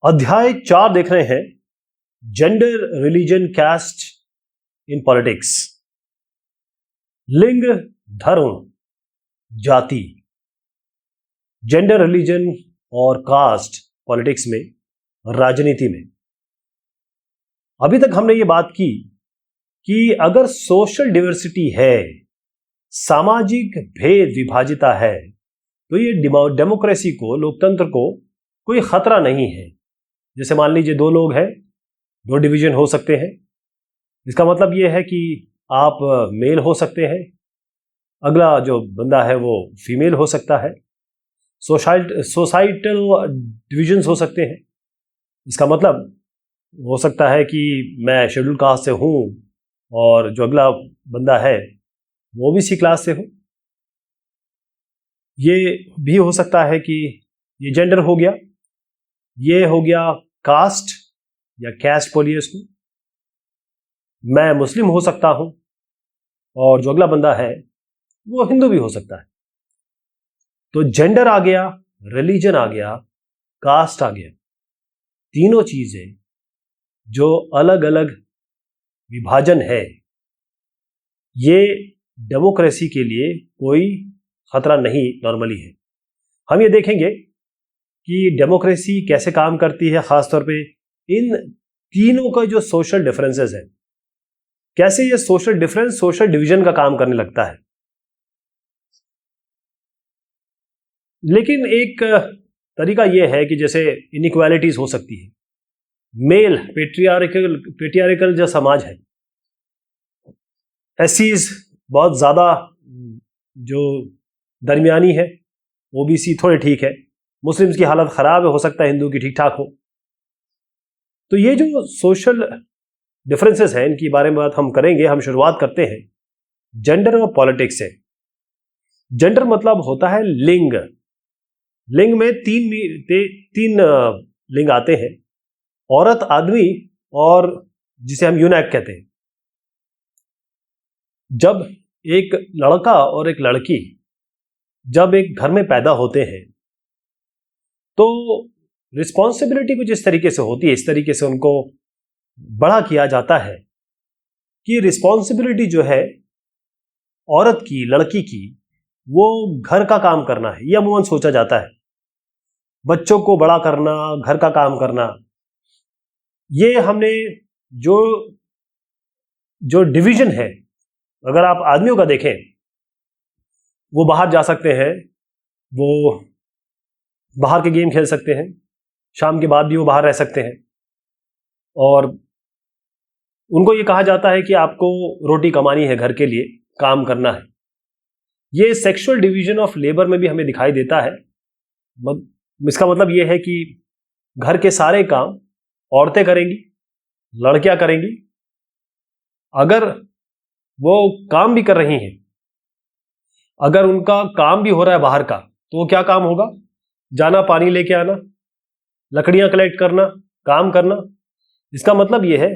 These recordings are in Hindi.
अध्याय 4 देख रहे हैं, gender, religion, caste in politics. लिंग, धर्म, जाति, जेंडर, रिलीजन और कास्ट पॉलिटिक्स में, राजनीति में। अभी तक हमने ये बात की कि अगर सोशल डिवर्सिटी है, सामाजिक भेद विभाजिता है, तो ये डेमोक्रेसी को, लोकतंत्र को कोई खतरा नहीं है। जैसे मान लीजिए 2 लोग हैं, 2 डिवीजन हो सकते हैं। इसका मतलब ये है कि आप मेल हो सकते हैं, अगला जो बंदा है वो फीमेल हो सकता है। सोसाइटल डिविजन्स हो सकते हैं। इसका मतलब हो सकता है कि मैं शेड्यूल कास्ट से हूँ और जो अगला बंदा है वो भी सी क्लास से हो। ये भी हो सकता है कि ये जेंडर हो गया, ये हो गया कास्ट या कैस्ट बोलिए इसको। मैं मुस्लिम हो सकता हूं और जो अगला बंदा है वो हिंदू भी हो सकता है। तो जेंडर आ गया, रिलीजन आ गया, कास्ट आ गया। तीनों चीजें जो अलग अलग विभाजन है, ये डेमोक्रेसी के लिए कोई खतरा नहीं नॉर्मली है। हम ये देखेंगे कि डेमोक्रेसी कैसे काम करती है, खासतौर पे इन तीनों का जो सोशल डिफरेंसेस है, कैसे ये सोशल डिफरेंस सोशल डिवीजन का काम करने लगता है। लेकिन एक तरीका यह है कि जैसे इनइक्वालिटीज हो सकती है। मेल पेट्रियार्कल जो समाज है, एससीज बहुत ज्यादा जो दरमियानी है, ओबीसी थोड़े ठीक है, मुस्लिम्स की हालत खराब है, हो सकता है हिंदू की ठीक ठाक हो। तो ये जो सोशल डिफरेंसेस हैं, इनकी बारे में बात हम करेंगे। हम शुरुआत करते हैं जेंडर और पॉलिटिक्स से। जेंडर मतलब होता है लिंग। लिंग में तीन लिंग आते हैं, औरत, आदमी और जिसे हम यूनैक कहते हैं। जब एक लड़का और एक लड़की जब एक घर में पैदा होते हैं, तो रिस्पॉन्सिबिलिटी कुछ इस तरीके से होती है, इस तरीके से उनको बड़ा किया जाता है कि रिस्पॉन्सिबिलिटी जो है औरत की, लड़की की, वो घर का काम करना है। यह अमूमन सोचा जाता है, बच्चों को बड़ा करना, घर का काम करना। ये हमने जो डिवीजन है, अगर आप आदमियों का देखें, वो बाहर जा सकते हैं, वो बाहर के गेम खेल सकते हैं, शाम के बाद भी वो बाहर रह सकते हैं, और उनको ये कहा जाता है कि आपको रोटी कमानी है, घर के लिए काम करना है। ये सेक्सुअल डिवीजन ऑफ लेबर में भी हमें दिखाई देता है। इसका मतलब ये है कि घर के सारे काम औरतें करेंगी, लड़कियां करेंगी। अगर वो काम भी कर रही हैं, अगर उनका काम भी हो रहा है बाहर का, तो वो क्या काम होगा? जाना, पानी लेके आना, लकड़ियां कलेक्ट करना, काम करना। इसका मतलब ये है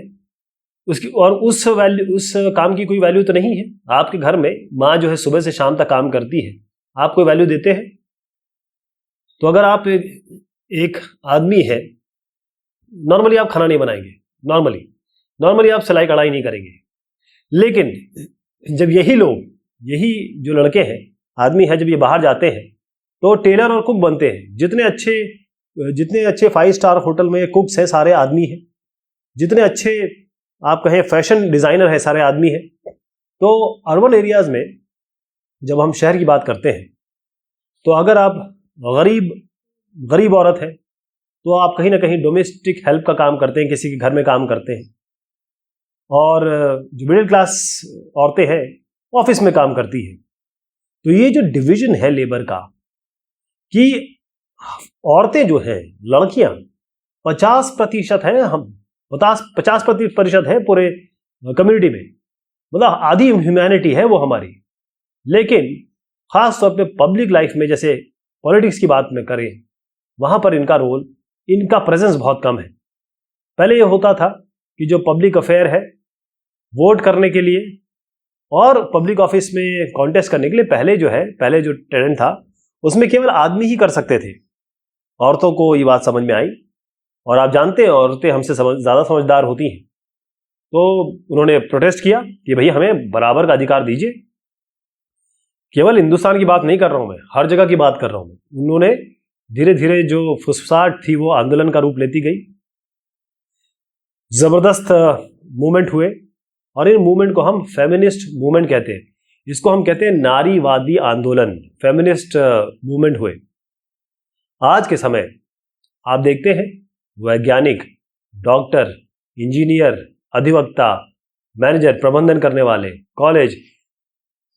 उसकी, और उस काम की कोई वैल्यू तो नहीं है। आपके घर में माँ जो है सुबह से शाम तक काम करती है, आप कोई वैल्यू देते हैं? तो अगर आप एक आदमी है, नॉर्मली आप खाना नहीं बनाएंगे, नॉर्मली आप सिलाई कढ़ाई नहीं करेंगे। लेकिन जब यही लोग, यही जो लड़के हैं, आदमी है, जब ये बाहर जाते हैं तो टेलर और कुक बनते हैं। जितने अच्छे 5 स्टार होटल में कुक्स हैं, सारे आदमी हैं। जितने अच्छे आप कहें फैशन डिजाइनर है, सारे आदमी हैं। तो अर्बन एरियाज में जब हम शहर की बात करते हैं, तो अगर आप गरीब औरत है, तो आप कहीं ना कहीं डोमेस्टिक हेल्प का काम करते हैं, किसी के घर में काम करते हैं। और जो मिडिल क्लास औरतें हैं, ऑफिस में काम करती है। तो ये जो डिवीजन है लेबर का, कि औरतें जो हैं, लड़कियां 50% हैं, हम 50% है पूरे कम्युनिटी में, मतलब आधी ह्यूमैनिटी है वो हमारी। लेकिन खास तौर पे पब्लिक लाइफ में, जैसे पॉलिटिक्स की बात में करें, वहां पर इनका रोल, इनका प्रेजेंस बहुत कम है। पहले ये होता था कि जो पब्लिक अफेयर है, वोट करने के लिए और पब्लिक ऑफिस में कॉन्टेस्ट करने के लिए, पहले जो ट्रेंड था, उसमें केवल आदमी ही कर सकते थे। औरतों को ये बात समझ में आई और आप जानते हैं औरतें हमसे ज़्यादा समझदार होती हैं, तो उन्होंने प्रोटेस्ट किया कि भैया हमें बराबर का अधिकार दीजिए। केवल हिंदुस्तान की बात नहीं कर रहा हूं मैं, हर जगह की बात कर रहा हूं मैं। उन्होंने धीरे धीरे जो फुसफुसाहट थी वो आंदोलन का रूप लेती गई, जबरदस्त मूवमेंट हुए, और इन मूवमेंट को हम फेमिनिस्ट मूवमेंट कहते हैं। इसको हम कहते हैं नारीवादी आंदोलन, फेमिनिस्ट मूवमेंट हुए। आज के समय आप देखते हैं वैज्ञानिक, डॉक्टर, इंजीनियर, अधिवक्ता, मैनेजर, प्रबंधन करने वाले, college,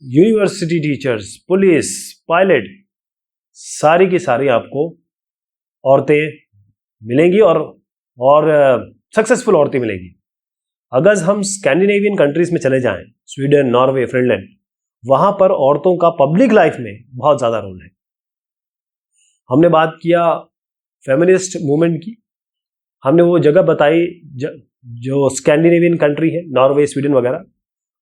university teachers, police, pilot, सारी की सारी आपको औरतें मिलेंगी और सक्सेसफुल औरतें मिलेंगी। अगर हम स्कैंडिनेवियन कंट्रीज में चले जाएं, स्वीडन, नॉर्वे, फिनलैंड, वहां पर औरतों का पब्लिक लाइफ में बहुत ज्यादा रोल है। हमने बात किया फेमिनिस्ट मूवमेंट की, हमने वो जगह बताई जो स्कैंडिनेवियन कंट्री है, नॉर्वे, स्वीडन वगैरह,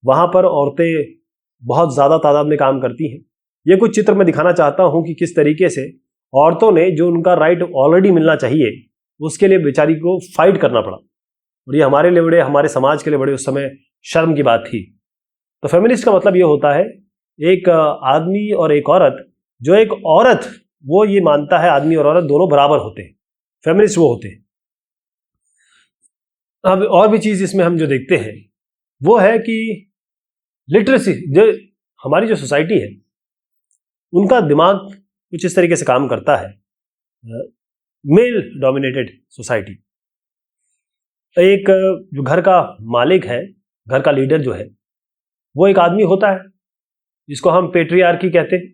वहां पर औरतें बहुत ज़्यादा तादाद में काम करती हैं। ये कुछ चित्र मैं दिखाना चाहता हूं कि किस तरीके से औरतों ने जो उनका राइट ऑलरेडी मिलना चाहिए उसके लिए बेचारी को फाइट करना पड़ा, और ये हमारे लिए बड़े, हमारे समाज के लिए बड़े उस समय शर्म की बात थी। तो फेमिनिस्ट का मतलब ये होता है एक आदमी और एक औरत, जो एक औरत वो ये मानता है आदमी और औरत दोनों बराबर होते हैं, फेमिनिस्ट वो होते हैं। अब और भी चीज़ इसमें हम जो देखते हैं वो है कि लिटरेसी, जो हमारी जो सोसाइटी है उनका दिमाग कुछ इस तरीके से काम करता है, मेल डोमिनेटेड सोसाइटी। एक जो घर का मालिक है, घर का लीडर जो है, वो एक आदमी होता है जिसको हम पेट्रियार्की कहते हैं।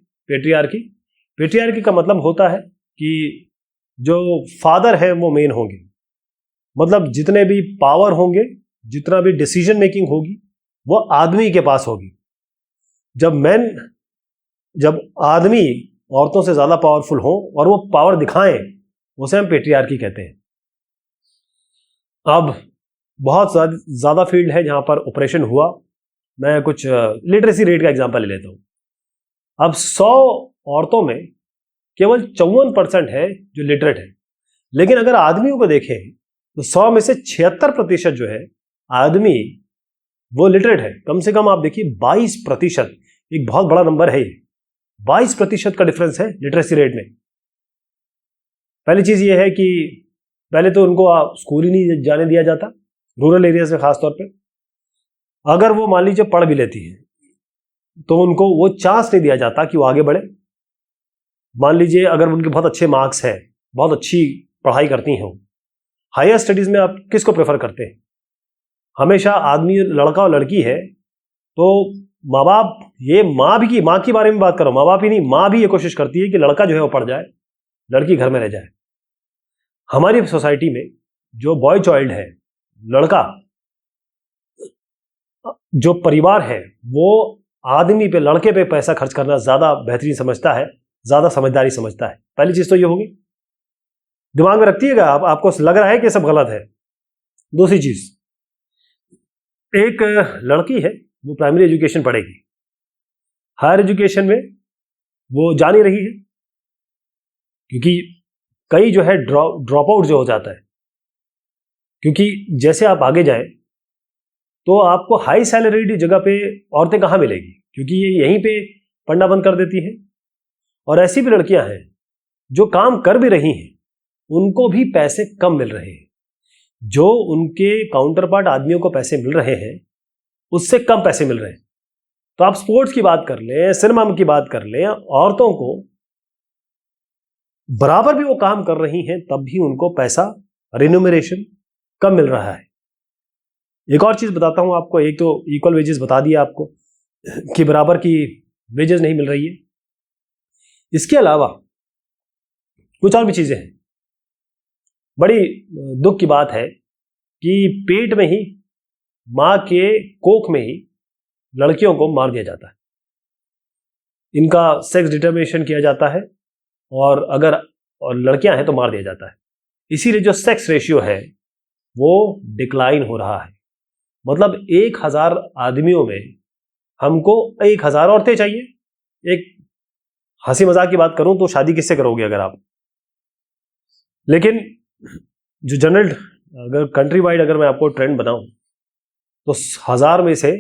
पेट्रियार्की का मतलब होता है कि जो फादर है वो मेन होंगे, मतलब जितने भी पावर होंगे, जितना भी डिसीजन मेकिंग होगी वो आदमी के पास होगी। जब आदमी औरतों से ज्यादा पावरफुल हो और वो पावर दिखाएं, उसे हम पेट्रियार्की कहते हैं। अब बहुत ज्यादा फील्ड है जहां पर ऑपरेशन हुआ। मैं कुछ लिटरेसी रेट का एग्जांपल ले लेता हूं। अब 100 औरतों में केवल 54% है जो लिटरेट है, लेकिन अगर आदमियों को देखें तो 100 में से 76% जो है आदमी वो लिटरेट है। कम से कम आप देखिए 22%, एक बहुत बड़ा नंबर है ये। 22% का डिफरेंस है लिटरेसी रेट में। पहली चीज ये है कि पहले तो उनको स्कूल ही नहीं जाने दिया जाता, रूरल एरियाज में खासतौर पे। अगर वो मान लीजिए पढ़ भी लेती है तो उनको वो चांस नहीं दिया जाता कि वो आगे बढ़े। मान लीजिए अगर उनके बहुत अच्छे मार्क्स है, बहुत अच्छी पढ़ाई करती हैं, हायर स्टडीज में आप किसको प्रेफर करते हैं? हमेशा आदमी, लड़का और लड़की है तो माँ बाप, ये माँ की बारे में बात करो, माँ बाप ही नहीं, माँ भी ये कोशिश करती है कि लड़का जो है वो पढ़ जाए, लड़की घर में रह जाए। हमारी सोसाइटी में जो बॉय चाइल्ड है, लड़का, जो परिवार है वो आदमी पे, लड़के पे पैसा खर्च करना ज्यादा बेहतरीन समझता है, ज्यादा समझदारी समझता है। पहली चीज तो ये होगी, दिमाग में रखिएगा। आपको लग रहा है कि सब गलत है। दूसरी चीज, एक लड़की है वो प्राइमरी एजुकेशन पढ़ेगी, हायर एजुकेशन में वो जा नहीं रही है क्योंकि कई जो है ड्रॉप आउट जो हो जाता है, क्योंकि जैसे आप आगे जाएं तो आपको हाई सैलरीड जगह पे औरतें कहाँ मिलेगी, क्योंकि ये यहीं पे पढ़ना बंद कर देती हैं। और ऐसी भी लड़कियां हैं जो काम कर भी रही हैं, उनको भी पैसे कम मिल रहे हैं। जो उनके काउंटर पार्ट आदमियों को पैसे मिल रहे हैं उससे कम पैसे मिल रहे हैं। तो आप स्पोर्ट्स की बात कर लें, सिनेमा की बात कर लें, औरतों को बराबर भी वो काम कर रही हैं तब भी उनको पैसा, रिन्यूमरेशन कम मिल रहा है। एक और चीज बताता हूं आपको, एक तो इक्वल वेजेस बता दिया आपको कि बराबर की वेजेस नहीं मिल रही है। इसके अलावा कुछ और भी चीजें हैं। बड़ी दुख की बात है कि पेट में ही, मां के कोख में ही लड़कियों को मार दिया जाता है, इनका सेक्स डिटर्मिनेशन किया जाता है, और अगर लड़कियां हैं तो मार दिया जाता है। इसीलिए जो सेक्स रेशियो है वो डिक्लाइन हो रहा है। मतलब 1000 आदमियों में हमको 1000 औरतें चाहिए। एक हंसी मजाक की बात करूं तो शादी किससे करोगे अगर आप? लेकिन जो जनरल, अगर कंट्री वाइड अगर मैं आपको ट्रेंड बनाऊं तो 1000 में से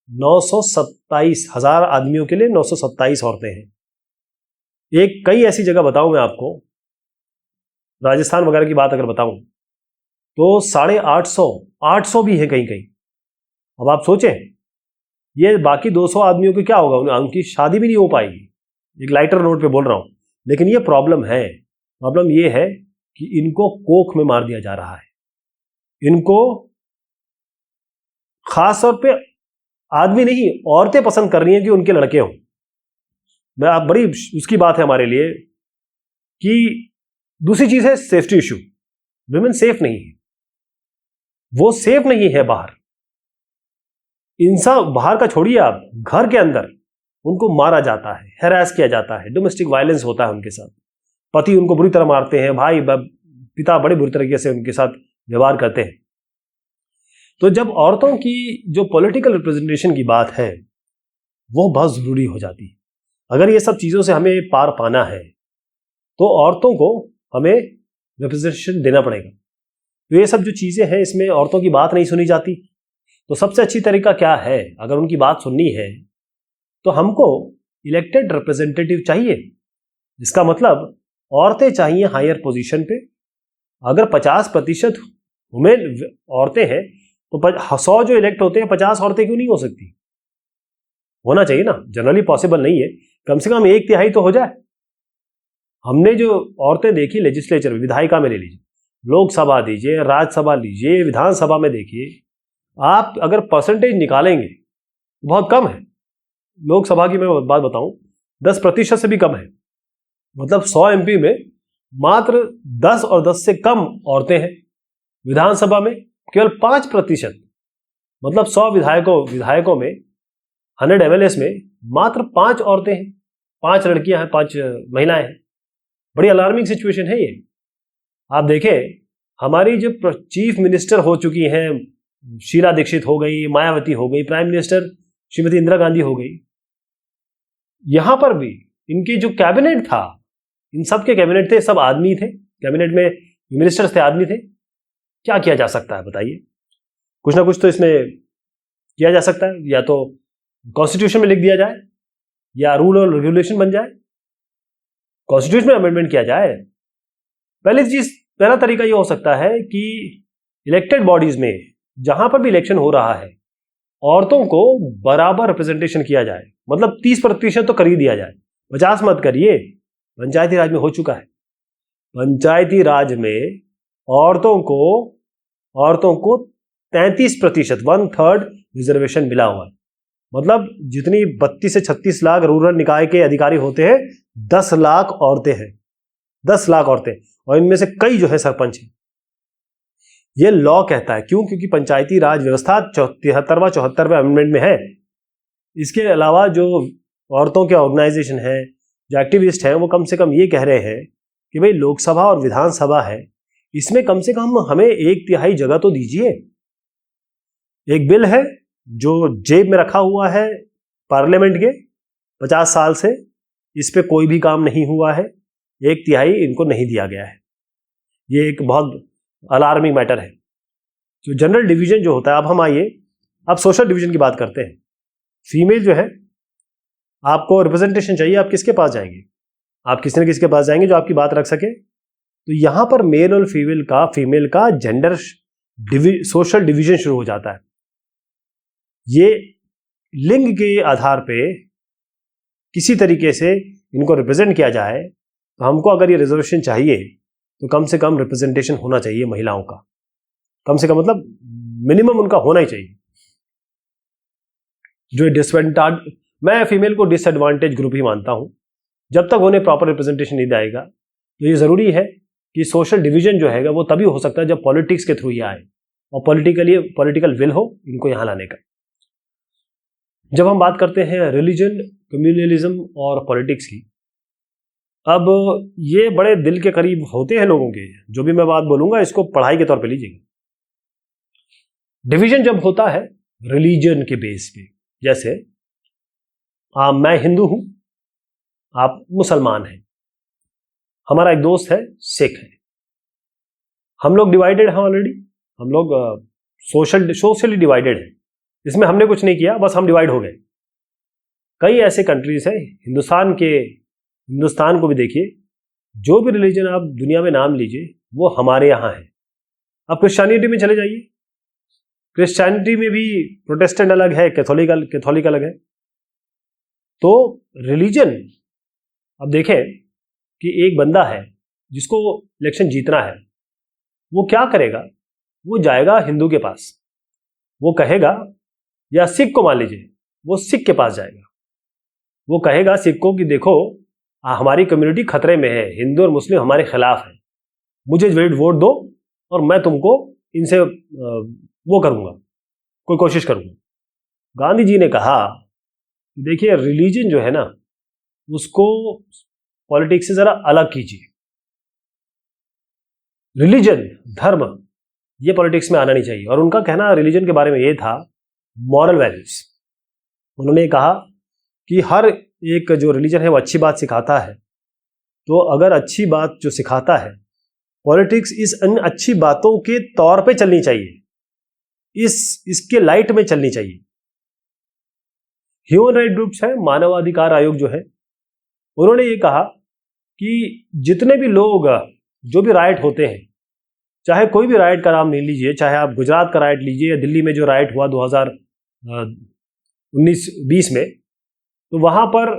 927, 1000 आदमियों के लिए 927 औरतें हैं। एक कई ऐसी जगह बताऊं मैं आपको, राजस्थान वगैरह की बात अगर बताऊं तो 850, 800 भी है कहीं कहीं। अब आप सोचें, ये बाकी 200 आदमियों को क्या होगा, उनकी शादी भी नहीं हो पाएगी। एक लाइटर नोट पे बोल रहा हूं, लेकिन ये प्रॉब्लम है। प्रॉब्लम ये है कि इनको कोख में मार दिया जा रहा है। इनको खास तौर पे आदमी नहीं, औरतें पसंद कर रही हैं कि उनके लड़के हों। मैं आप बड़ी उसकी बात है हमारे लिए कि दूसरी चीज है सेफ्टी इशू। विमेन सेफ नहीं है, वो सेफ नहीं है बाहर। इंसान बाहर का छोड़िए, आप घर के अंदर उनको मारा जाता है, हैरेस किया जाता है, डोमेस्टिक वायलेंस होता है उनके साथ। पति उनको बुरी तरह मारते हैं, भाई पिता बड़े बुरी तरीके से उनके साथ व्यवहार करते हैं। तो जब औरतों की जो पॉलिटिकल रिप्रेजेंटेशन की बात है वो बहुत जरूरी हो जाती है। अगर ये सब चीजों से हमें पार पाना है तो औरतों को हमें रिप्रेजेंटेशन देना पड़ेगा। तो ये सब जो चीजें हैं, इसमें औरतों की बात नहीं सुनी जाती। तो सबसे अच्छी तरीका क्या है, अगर उनकी बात सुननी है तो हमको इलेक्टेड रिप्रेजेंटेटिव चाहिए। इसका मतलब औरतें चाहिए हायर पोजीशन पे। अगर 50% वुमेन औरतें हैं तो 100 जो इलेक्ट होते हैं 50 औरतें क्यों नहीं हो सकती? होना चाहिए ना। जनरली पॉसिबल नहीं है, कम से कम 1/3 तो हो जाए। हमने जो औरतें देखी लेजिस्लेचर में, विधायिका में ले लीजिए, लोकसभा दीजिए, राज्यसभा लीजिए, विधानसभा में देखिए, आप अगर परसेंटेज निकालेंगे तो बहुत कम है। लोकसभा की मैं बात बताऊं, 10% से भी कम है। मतलब 100 MP में मात्र 10 और 10 से कम औरतें हैं। विधानसभा में केवल 5%, मतलब 100 विधायकों में, 100 MLAs में मात्र 5 औरतें हैं, 5 लड़कियां हैं, 5 महिलाएं हैं। बड़ी अलार्मिंग सिचुएशन है ये। आप देखें, हमारी जो चीफ मिनिस्टर हो चुकी हैं, शीला दीक्षित हो गई, मायावती हो गई, प्राइम मिनिस्टर श्रीमती इंदिरा गांधी हो गई, यहां पर भी इनकी जो कैबिनेट था, इन सब के कैबिनेट थे, सब आदमी थे, कैबिनेट में मिनिस्टर्स थे, आदमी थे। क्या किया जा सकता है बताइए? कुछ ना कुछ तो इसमें किया जा सकता है। या तो कॉन्स्टिट्यूशन में लिख दिया जाए, या रूल और रेगुलेशन बन जाए, कॉन्स्टिट्यूशन में अमेंडमेंट किया जाए। पहला तरीका यह हो सकता है कि इलेक्टेड बॉडीज में जहां पर भी इलेक्शन हो रहा है, औरतों को बराबर रिप्रेजेंटेशन किया जाए। मतलब 30% तो कर ही दिया जाए, 50 मत करिए। पंचायती राज में हो चुका है। पंचायती राज में औरतों को 33%, 1/3 रिजर्वेशन मिला हुआ है। मतलब जितनी 32 से 36 लाख रूरल निकाय के अधिकारी होते हैं, 10 लाख औरतें हैं, 10 लाख औरतें, और इनमें से कई जो है सरपंच हैं। ये लॉ कहता है। क्यों? क्योंकि पंचायती राज व्यवस्था 73वां 74वें अमेंडमेंट में है। इसके अलावा जो औरतों के ऑर्गेनाइजेशन है, जो एक्टिविस्ट हैं, वो कम से कम ये कह रहे हैं कि भाई लोकसभा और विधानसभा है, इसमें कम से कम हमें 1/3 जगह तो दीजिए। एक बिल है जो जेब में रखा हुआ है पार्लियामेंट के 50 साल से, इस पे कोई भी काम नहीं हुआ है, 1/3 इनको नहीं दिया गया है। ये एक बहुत अलार्मिंग मैटर है। जो जनरल डिवीजन जो होता है, अब हम आइए, अब सोशल डिवीजन की बात करते हैं। फीमेल जो है, आपको रिप्रेजेंटेशन चाहिए, आप किसके पास जाएंगे? आप किसी न किसी के पास जाएंगे जो आपकी बात रख सके। तो यहां पर मेल और फीमेल का जेंडर सोशल डिवीजन शुरू हो जाता है। ये लिंग के आधार पे किसी तरीके से इनको रिप्रेजेंट किया जाए। तो हमको अगर ये रिजर्वेशन चाहिए तो कम से कम रिप्रेजेंटेशन होना चाहिए महिलाओं का, कम से कम, मतलब मिनिमम उनका होना ही चाहिए। जो मैं फीमेल को डिसएडवांटेज ग्रुप ही मानता हूं। जब तक उन्हें प्रॉपर रिप्रेजेंटेशन नहीं जाएगा तो ये जरूरी है कि सोशल डिवीजन जो है वो तभी हो सकता है जब पॉलिटिक्स के थ्रू ये आए और पॉलिटिकल विल हो इनको यहां लाने का। जब हम बात करते हैं रिलीजन, कम्युनलिज्म और पॉलिटिक्स की, अब ये बड़े दिल के करीब होते हैं लोगों के। जो भी मैं बात बोलूंगा इसको पढ़ाई के तौर पे लीजिएगा। डिवीजन जब होता है रिलीजन के बेस पे, जैसे मैं हिंदू हूं, आप मुसलमान हैं, हमारा एक दोस्त है सिख है, हम लोग डिवाइडेड हैं ऑलरेडी, हम लोग सोशली डिवाइडेड हैं। इसमें हमने कुछ नहीं किया, बस हम डिवाइड हो गए। कई ऐसे कंट्रीज हैं हिंदुस्तान को भी देखिए, जो भी रिलीजन आप दुनिया में नाम लीजिए वो हमारे यहाँ है। अब क्रिश्चियनिटी में चले जाइए, क्रिश्चियनिटी में भी प्रोटेस्टेंट अलग है, कैथोलिक अलग है। तो रिलीजन, अब देखें कि एक बंदा है जिसको इलेक्शन जीतना है, वो क्या करेगा? वो जाएगा हिंदू के पास, वो कहेगा, या सिख को मान लीजिए, वो सिख के पास जाएगा, वो कहेगा सिख को कि देखो हमारी कम्युनिटी खतरे में है, हिंदू और मुस्लिम हमारे खिलाफ है, मुझे वोट दो और मैं तुमको इनसे वो करूंगा, कोई कोशिश करूंगा। गांधी जी ने कहा देखिए रिलीजन जो है ना, उसको पॉलिटिक्स से जरा अलग कीजिए। रिलीजन, धर्म, ये पॉलिटिक्स में आना नहीं चाहिए। और उनका कहना रिलीजन के बारे में ये था, मॉरल वैल्यूज। उन्होंने कहा कि हर एक जो रिलीजन है वो अच्छी बात सिखाता है, तो अगर अच्छी बात जो सिखाता है, पॉलिटिक्स इन अच्छी बातों के तौर पे चलनी चाहिए, इसके लाइट में चलनी चाहिए। ह्यूमन राइट ग्रुप्स है, मानवाधिकार आयोग जो है, उन्होंने ये कहा कि जितने भी लोग जो भी राइट होते हैं, चाहे कोई भी राइट का नाम ले लीजिए, चाहे आप गुजरात का राइट लीजिए या दिल्ली में जो राइट हुआ 2019-20 में, तो वहाँ पर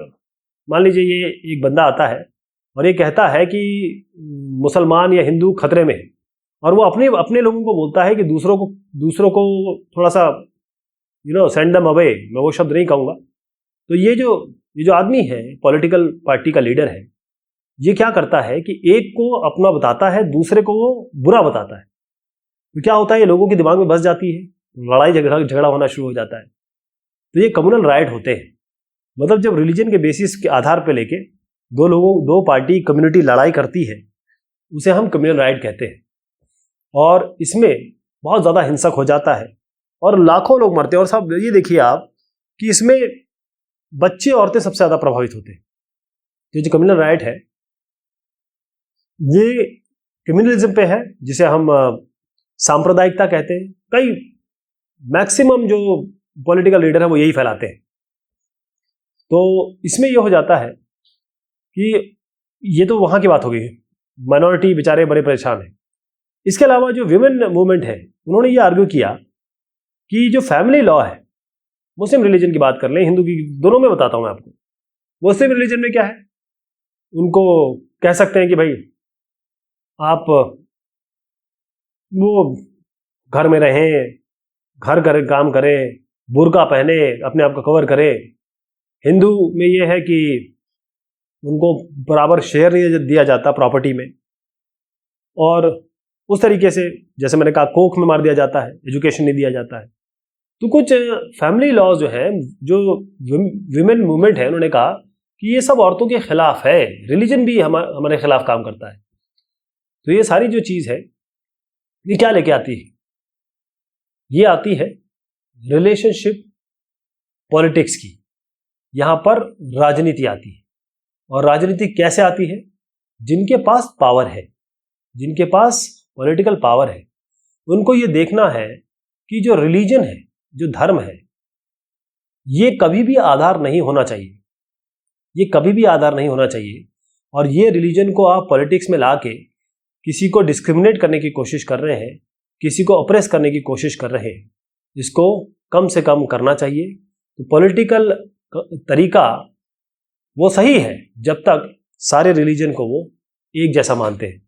मान लीजिए ये एक बंदा आता है और ये कहता है कि मुसलमान या हिंदू खतरे में है, और वो अपने लोगों को बोलता है कि दूसरों को थोड़ा सा सेंड देम अवे, मैं वो शब्द नहीं कहूँगा। तो ये जो आदमी है, पॉलिटिकल पार्टी का लीडर है, ये क्या करता है कि एक को अपना बताता है, दूसरे को वो बुरा बताता है। तो क्या होता है, ये लोगों के दिमाग में बस जाती है, लड़ाई झगड़ा होना शुरू हो जाता है। तो ये कम्युनल राइट होते हैं। मतलब जब रिलीजन के बेसिस के आधार पर लेके दो पार्टी कम्युनिटी लड़ाई करती है, उसे हम कम्युनल राइट कहते हैं। और इसमें बहुत ज़्यादा हिंसक हो जाता है और लाखों लोग मरते हैं। और सब ये देखिए आप कि इसमें बच्चे, औरतें सबसे ज़्यादा प्रभावित होते हैं। तो जो कम्युनल राइट है, ये कम्युनलिज्म पे है, जिसे हम सांप्रदायिकता कहते हैं। कई मैक्सिमम जो पॉलिटिकल लीडर है वो यही फैलाते हैं। तो इसमें ये हो जाता है कि ये तो वहाँ की बात हो गई, माइनॉरिटी बेचारे बड़े परेशान हैं। इसके अलावा जो विमेन मूवमेंट है, उन्होंने ये आर्ग्यू किया कि जो फैमिली लॉ है, मुस्लिम रिलीजन की बात कर लें, हिंदू की, दोनों में बताता हूँ मैं आपको। मुस्लिम रिलीजन में क्या है, उनको कह सकते हैं कि भाई आप वो घर में रहें, घर काम करें, बुर्का पहने, अपने आप को कवर करें। हिंदू में ये है कि उनको बराबर शेयर नहीं दिया जाता प्रॉपर्टी में, और उस तरीके से जैसे मैंने कहा कोख में मार दिया जाता है, एजुकेशन नहीं दिया जाता है। तो कुछ फैमिली लॉ जो है, जो विमेन मूवमेंट है, उन्होंने कहा कि ये सब औरतों के खिलाफ है, रिलीजन भी हमारे खिलाफ काम करता है। तो ये सारी जो चीज़ है, ये क्या लेके आती है? ये आती है रिलेशनशिप पॉलिटिक्स की। यहाँ पर राजनीति आती है। और राजनीति कैसे आती है? जिनके पास पावर है, जिनके पास पॉलिटिकल पावर है, उनको ये देखना है कि जो रिलीजन है, जो धर्म है, ये कभी भी आधार नहीं होना चाहिए, ये कभी भी आधार नहीं होना चाहिए। और ये रिलीजन को आप पॉलिटिक्स में लाके किसी को डिस्क्रिमिनेट करने की कोशिश कर रहे हैं, किसी को ऑप्रेस करने की कोशिश कर रहे हैं, इसको कम से कम करना चाहिए। तो पॉलिटिकल तरीका वो सही है जब तक सारे रिलीजन को वो एक जैसा मानते हैं।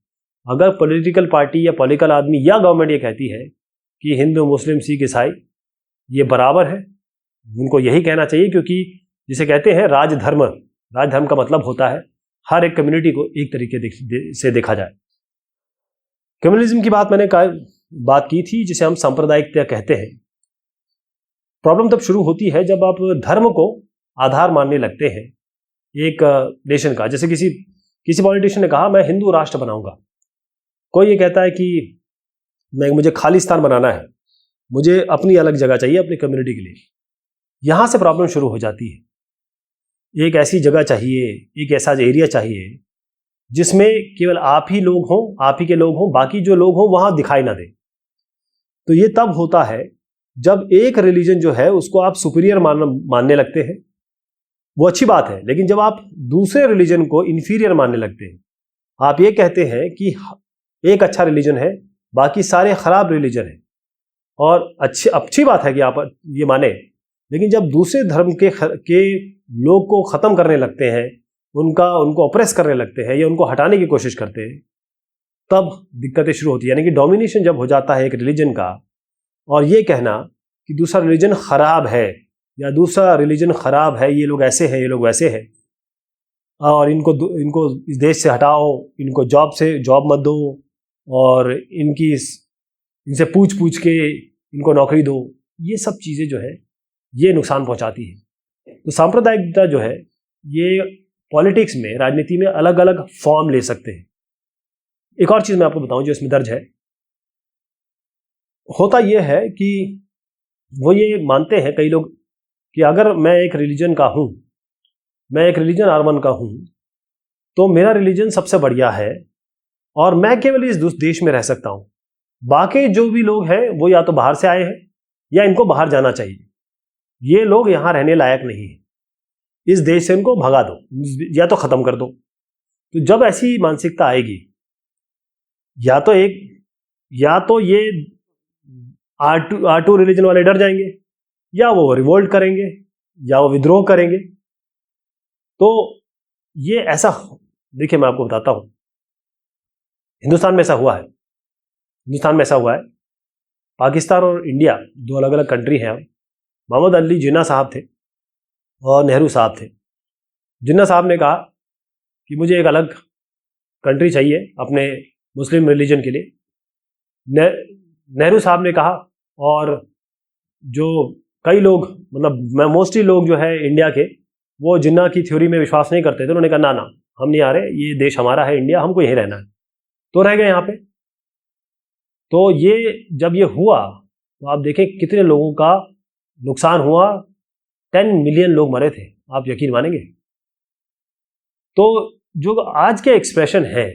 अगर पॉलिटिकल पार्टी या पॉलिटिकल आदमी या गवर्नमेंट ये कहती है कि हिंदू, मुस्लिम, सिख, ईसाई ये बराबर है, उनको यही कहना चाहिए, क्योंकि जिसे कहते हैं राजधर्म का मतलब होता है हर एक कम्युनिटी को एक तरीके से देखा जाए। कम्युनलिज्म की मैंने बात की थी, जिसे हम सांप्रदायिकता कहते हैं। प्रॉब्लम तब शुरू होती है जब आप धर्म को आधार मानने लगते हैं एक नेशन का। जैसे किसी पॉलिटिशियन ने कहा मैं हिंदू राष्ट्र बनाऊंगा, कोई ये कहता है कि मुझे खालिस्तान बनाना है, मुझे अपनी अलग जगह चाहिए अपनी कम्युनिटी के लिए। यहाँ से प्रॉब्लम शुरू हो जाती है। एक ऐसी जगह चाहिए, एक ऐसा एरिया चाहिए जिसमें केवल आप ही लोग हों, आप ही के लोग हों, बाकी जो लोग हों वहां दिखाई ना दे। तो ये तब होता है जब एक रिलीजन जो है उसको आप सुपीरियर मानने लगते हैं, वो अच्छी बात है। लेकिन जब आप दूसरे रिलीजन को इंफीरियर मानने लगते हैं, आप ये कहते हैं कि एक अच्छा रिलीजन है, बाकी सारे खराब रिलीजन है, और अच्छी बात है कि आप ये माने, लेकिन जब दूसरे धर्म के लोग को खत्म करने लगते हैं, उनको ऑप्रेस करने लगते हैं या उनको हटाने की कोशिश करते हैं, तब दिक्कतें शुरू होती है। यानी कि डोमिनेशन जब हो जाता है एक रिलीजन का, और ये कहना कि दूसरा रिलीजन खराब है या दूसरा रिलीजन खराब है, ये लोग ऐसे हैं, ये लोग वैसे हैं, और इनको इस देश से हटाओ, इनको जॉब मत दो, और इनसे पूछ के इनको नौकरी दो, ये सब चीज़ें जो है ये नुकसान पहुंचाती है। तो सांप्रदायिकता जो है ये पॉलिटिक्स में, राजनीति में अलग अलग फॉर्म ले सकते हैं। एक और चीज़ मैं आपको बताऊं जो इसमें दर्ज है, होता यह है कि वो ये मानते हैं कई लोग कि अगर मैं एक रिलीजन का हूं, मैं एक रिलीजन R1 का हूं, तो मेरा रिलीजन सबसे बढ़िया है और मैं केवल इस देश में रह सकता हूं। बाकी जो भी लोग हैं वो या तो बाहर से आए हैं या इनको बाहर जाना चाहिए, ये लोग यहां रहने लायक नहीं है, इस देश से इनको भगा दो या तो खत्म कर दो। तो जब ऐसी मानसिकता आएगी, या तो ये R2 रिलीजन वाले डर जाएंगे, या वो रिवोल्ट करेंगे, या वो विद्रोह करेंगे। तो ये ऐसा, देखिए मैं आपको बताता हूं, हिंदुस्तान में ऐसा हुआ है। पाकिस्तान और इंडिया दो अलग अलग कंट्री हैं। मोहम्मद अली जिन्ना साहब थे और नेहरू साहब थे। जिन्ना साहब ने कहा कि मुझे एक अलग कंट्री चाहिए अपने मुस्लिम रिलीजन के लिए। नेहरू साहब ने कहा, और जो कई लोग, मतलब मोस्टली लोग जो है इंडिया के, वो जिन्ना की थ्योरी में विश्वास नहीं करते थे। उन्होंने कहा ना हम नहीं आ रहे, ये देश हमारा है इंडिया, हमको यहीं रहना है, तो रह गए यहाँ पे। तो ये जब ये हुआ तो आप देखें कितने लोगों का नुकसान हुआ, 10 मिलियन लोग मरे थे, आप यकीन मानेंगे। तो जो आज के एक्सप्रेशन है,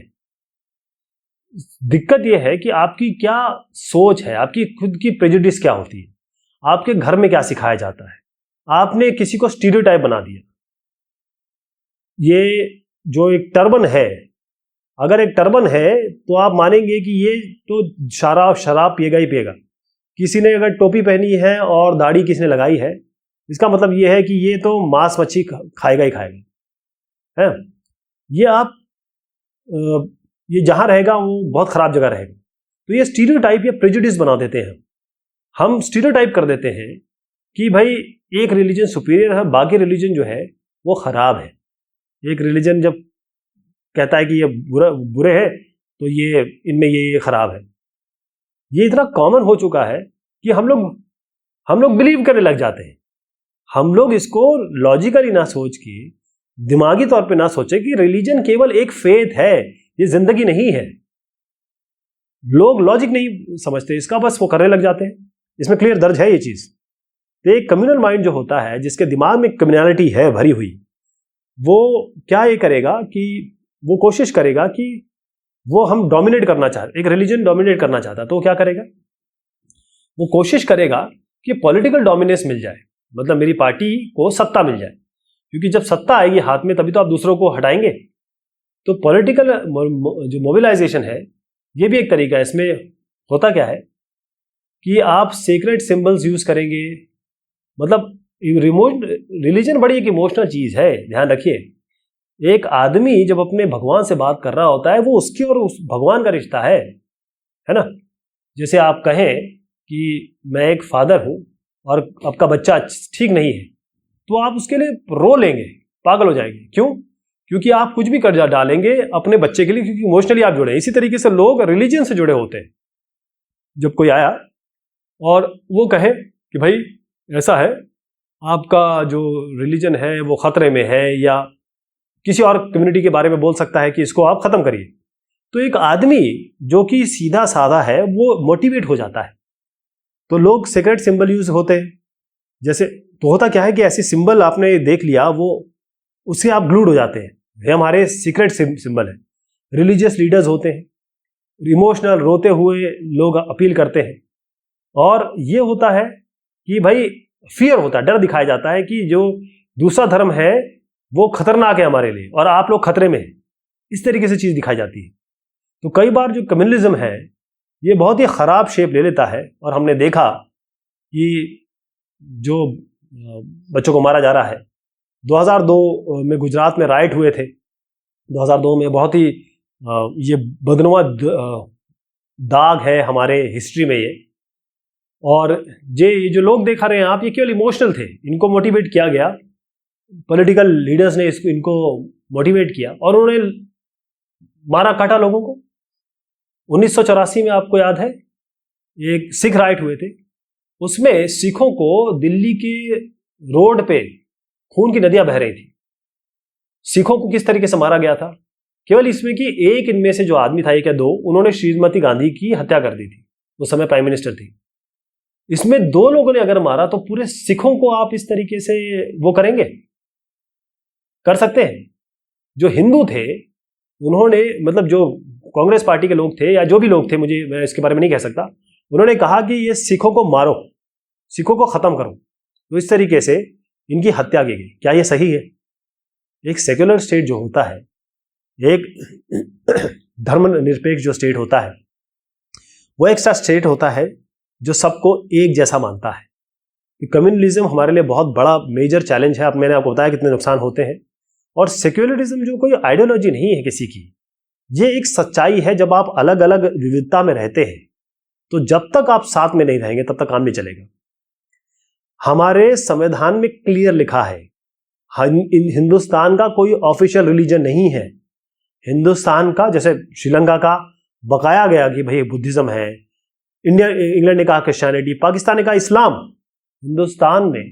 दिक्कत यह है कि आपकी क्या सोच है, आपकी खुद की प्रेजुडिस क्या होती है, आपके घर में क्या सिखाया जाता है। आपने किसी को स्टीरियोटाइप बना दिया। ये जो एक टर्बन है, अगर एक टर्बन है तो आप मानेंगे कि ये तो शराब पिएगा ही पिएगा। किसी ने अगर टोपी पहनी है और दाढ़ी किसी ने लगाई है, इसका मतलब ये है कि ये तो मांस मच्छी खाएगा ही खाएगा, है। ये जहां रहेगा वो बहुत खराब जगह रहेगा। तो ये स्टीरियोटाइप या प्रेजुडिस बना देते हैं। हम स्टीरियोटाइप कर देते हैं कि भाई एक रिलीजन सुपीरियर है, बाकी रिलीजन जो है वो खराब है। एक रिलीजन जब कहता है कि ये बुरे हैं, तो ये इनमें ये खराब है। ये इतना कॉमन हो चुका है कि हम लोग बिलीव करने लग जाते हैं। हम लोग इसको लॉजिकली ना सोच के, दिमागी तौर पे ना सोचे कि रिलीजन केवल एक फेथ है, ये जिंदगी नहीं है। लोग लॉजिक नहीं समझते इसका, बस वो करने लग जाते हैं। इसमें क्लियर दर्ज है ये चीज। तो एक कम्युनल माइंड जो होता है, जिसके दिमाग में कम्युनैलिटी है भरी हुई, वो क्या ये करेगा कि वो कोशिश करेगा कि वो हम डोमिनेट करना चाहते, एक रिलीजन डोमिनेट करना चाहता, तो वो क्या करेगा, वो कोशिश करेगा कि पॉलिटिकल डोमिनेंस मिल जाए, मतलब मेरी पार्टी को सत्ता मिल जाए, क्योंकि जब सत्ता आएगी हाथ में तभी तो आप दूसरों को हटाएंगे। तो पॉलिटिकल जो मोबिलाइजेशन है, ये भी एक तरीका है। इसमें होता क्या है कि आप सीक्रेट सिंबल्स यूज करेंगे, मतलब रिलीजन बड़ी एक इमोशनल चीज है, ध्यान रखिए। एक आदमी जब अपने भगवान से बात कर रहा होता है, वो उसकी और उस भगवान का रिश्ता है ना। जैसे आप कहें कि मैं एक फादर हूं और आपका बच्चा ठीक नहीं है, तो आप उसके लिए रो लेंगे, पागल हो जाएंगे। क्यों? क्योंकि आप कुछ भी कर डालेंगे अपने बच्चे के लिए, क्योंकि इमोशनली आप जुड़े हैं। इसी तरीके से लोग रिलीजन से जुड़े होते हैं। जब कोई आया और वो कहे कि भाई ऐसा है, आपका जो रिलीजन है वो खतरे में है, या किसी और कम्युनिटी के बारे में बोल सकता है कि इसको आप खत्म करिए, तो एक आदमी जो कि सीधा साधा है वो मोटिवेट हो जाता है। तो लोग सीक्रेट सिंबल यूज होते हैं। जैसे तो होता क्या है कि ऐसे सिंबल आपने देख लिया, वो उससे आप ग्लूड हो जाते हैं, ये हमारे सीक्रेट सिंबल है। रिलीजियस लीडर्स होते हैं, इमोशनल रोते हुए लोग अपील करते हैं, और ये होता है कि भाई फियर होता है, डर दिखाया जाता है कि जो दूसरा धर्म है वो खतरनाक है हमारे लिए और आप लोग खतरे में हैं, इस तरीके से चीज दिखाई जाती है। तो कई बार जो कम्युनलिज्म है ये बहुत ही खराब शेप ले लेता है, और हमने देखा कि जो बच्चों को मारा जा रहा है, 2002 में गुजरात में राइट हुए थे, 2002 में बहुत ही ये बदनुमा दाग है हमारे हिस्ट्री में ये। और ये जो लोग देखा रहे हैं आप, ये केवल इमोशनल थे, इनको मोटिवेट किया गया, पॉलिटिकल लीडर्स ने इनको मोटिवेट किया और उन्होंने मारा काटा लोगों को। 1984 में आपको याद है एक सिख राइट हुए थे, उसमें सिखों को दिल्ली के रोड पे खून की नदियां बह रही थी। सिखों को किस तरीके से मारा गया था, केवल इसमें कि एक इनमें से जो आदमी था, एक या दो, उन्होंने श्रीमती गांधी की हत्या कर दी थी, उस समय प्राइम मिनिस्टर थी। इसमें दो लोगों ने अगर मारा तो पूरे सिखों को आप इस तरीके से वो करेंगे, कर सकते हैं? जो हिंदू थे उन्होंने, मतलब जो कांग्रेस पार्टी के लोग थे या जो भी लोग थे, मैं इसके बारे में नहीं कह सकता, उन्होंने कहा कि ये सिखों को मारो, सिखों को खत्म करो। तो इस तरीके से इनकी हत्या की गई। क्या ये सही है? एक सेक्युलर स्टेट जो होता है, एक धर्मनिरपेक्ष जो स्टेट होता है, वो एक सा स्टेट होता है जो सबको एक जैसा मानता है। कम्युनलिज्म हमारे लिए बहुत बड़ा मेजर चैलेंज है। अब मैंने आपको बताया कितने नुकसान होते हैं। और सेक्युलरिज्म जो कोई आइडियोलॉजी नहीं है किसी की, ये एक सच्चाई है। जब आप अलग अलग विविधता में रहते हैं तो जब तक आप साथ में नहीं रहेंगे तब तक काम नहीं चलेगा। हमारे संविधान में क्लियर लिखा है, हिंदुस्तान का कोई ऑफिशियल रिलीजन नहीं है। हिंदुस्तान का, जैसे श्रीलंका का बकाया गया कि भाई बुद्धिज्म है, इंग्लैंड ने कहा क्रिश्चियनिटी, पाकिस्तान ने कहा इस्लाम। हिंदुस्तान में